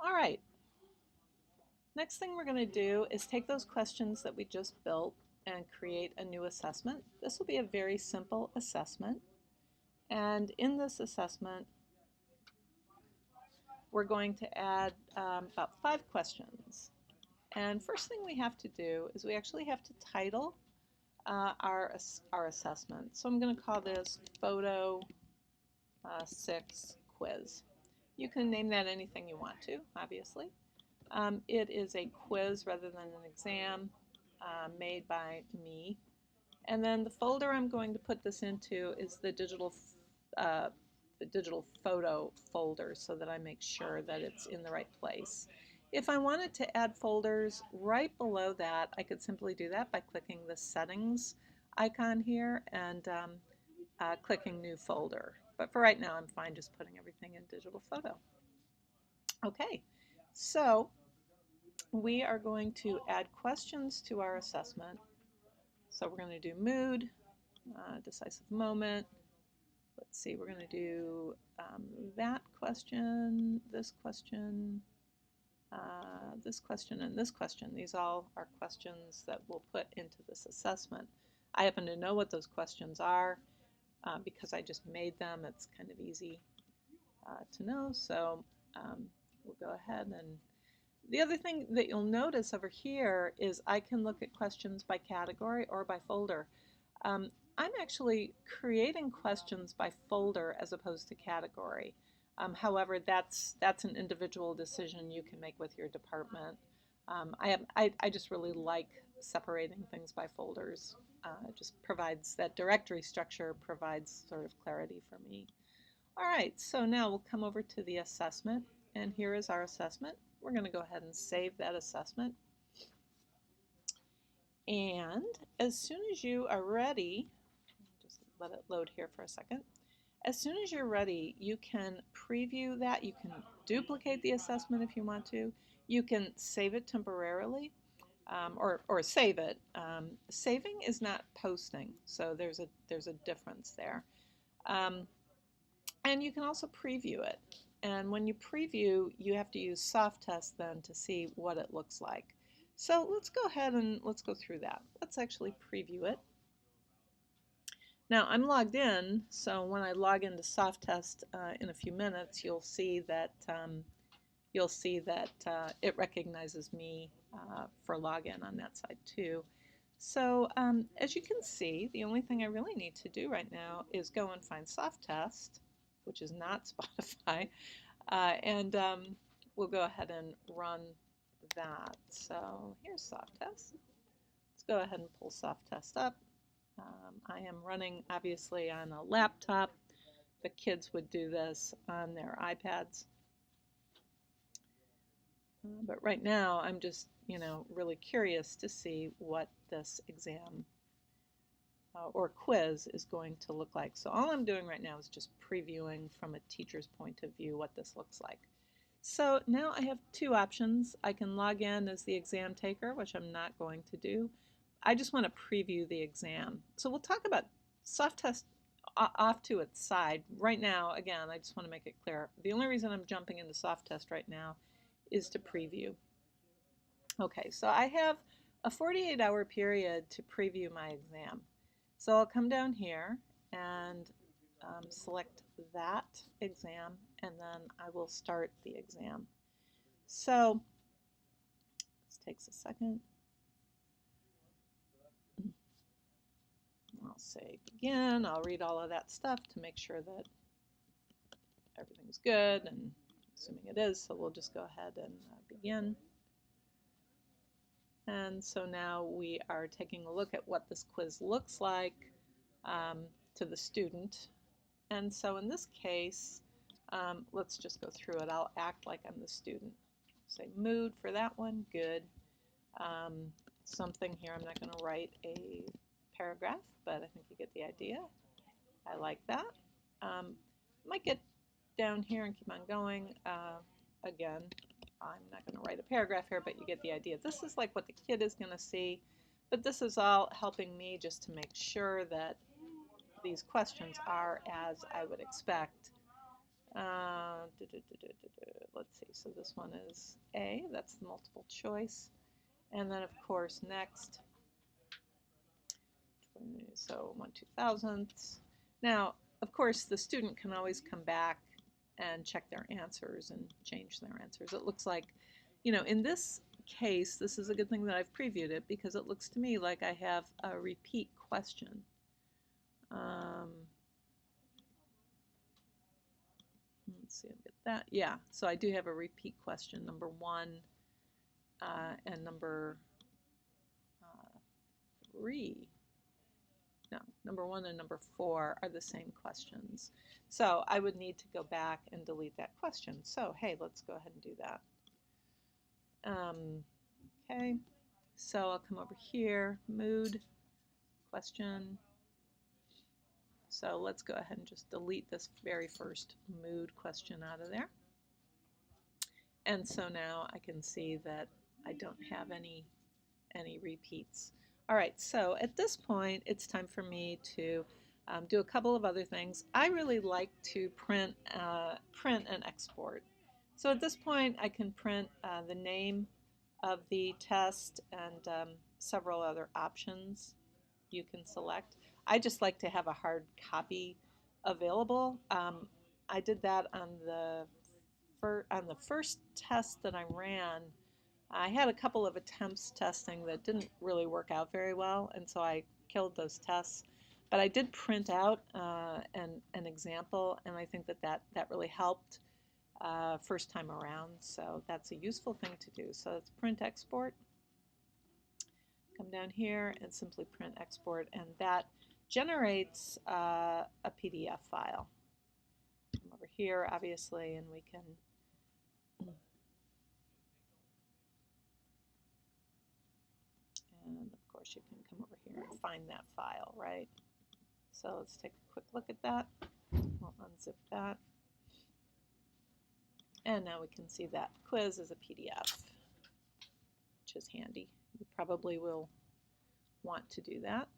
All right, next thing we're going to do is take those questions that we just built and create a new assessment. This will be a very simple assessment. And in this assessment, we're going to add about 5 questions. And first thing we have to do is we actually have to title our assessment. So I'm going to call this Photo 6 Quiz. You can name that anything you want to, obviously. It is a quiz rather than an exam made by me. And then the folder I'm going to put this into is the digital photo folder so that I make sure that it's in the right place. If I wanted to add folders right below that, I could simply do that by clicking the settings icon here and clicking new folder. But for right now, I'm fine just putting everything in digital photo. Okay, so we are going to add questions to our assessment. So we're going to do mood, decisive moment. Let's see, we're going to do that question, this question, this question, and this question. These all are questions that we'll put into this assessment. I happen to know what those questions are because I just made them. It's kind of easy to know, so we'll go ahead and the other thing that you'll notice over here is I can look at questions by category or by folder. I'm actually creating questions by folder as opposed to category. However, that's an individual decision you can make with your department. I just really like separating things by folders. It just provides that directory structure, provides sort of clarity for me. All right, so now we'll come over to the assessment, and here is our assessment. We're going to go ahead and save that assessment. And as soon as you are ready, just let it load here for a second. As soon as you're ready, you can preview that. You can duplicate the assessment if you want to. You can save it temporarily or save it. Saving is not posting, so there's a difference there. And you can also preview it. And when you preview, you have to use Softtest then to see what it looks like. So let's go ahead and let's go through that. Let's actually preview it. Now I'm logged in, so when I log into Softtest in a few minutes, you'll see that it recognizes me for login on that side too. So as you can see, the only thing I really need to do right now is go and find Softtest, which is not Spotify, and we'll go ahead and run that. So here's Softtest. Let's go ahead and pull Softtest up. I am running obviously on a laptop. The kids would do this on their iPads. But right now I'm just, really curious to see what this exam or quiz is going to look like. So all I'm doing right now is just previewing from a teacher's point of view what this looks like. So now I have 2 options. I can log in as the exam taker, which I'm not going to do. I just want to preview the exam. So we'll talk about Softtest off to its side. Right now, again, I just want to make it clear. The only reason I'm jumping into Softtest right now is to preview. Okay, so I have a 48-hour period to preview my exam. So I'll come down here and select that exam, and then I will start the exam. So this takes a second. I'll say begin. I'll read all of that stuff to make sure that everything's good, and assuming it is, so we'll just go ahead and begin. And so now we are taking a look at what this quiz looks like to the student. And so in this case, let's just go through it. I'll act like I'm the student. Say mood for that one, good. Something here, I'm not going to write a paragraph, but I think you get the idea. I like that. Might get down here and keep on going. Again, I'm not going to write a paragraph here, but you get the idea. This is like what the kid is going to see, but this is all helping me just to make sure that these questions are as I would expect Let's see, so this one is A, that's the multiple choice. And then of course next, so 1/2000. Now, of course, the student can always come back and check their answers and change their answers. It looks like, in this case, this is a good thing that I've previewed it because it looks to me like I have a repeat question. Let's see, I've got that. Yeah, so I do have a repeat question, number 1 and number 3. No, number 1 and number 4 are the same questions. So I would need to go back and delete that question. So hey, let's go ahead and do that. Okay, so I'll come over here, mood, question. So let's go ahead and just delete this very first mood question out of there. And so now I can see that I don't have any repeats. All right, so at this point, it's time for me to do a couple of other things. I really like to print and export. So at this point, I can print the name of the test and several other options you can select. I just like to have a hard copy available. I did that on the first test that I ran. I had a couple of attempts testing that didn't really work out very well, and so I killed those tests. But I did print out an example, and I think that really helped first time around. So that's a useful thing to do. So let's print export. Come down here and simply print export, and that generates a PDF file. Come over here, obviously, and we can and of course you can come over here and find that file, right? So let's take a quick look at that. We'll unzip that. And now we can see that quiz is a PDF, which is handy. You probably will want to do that.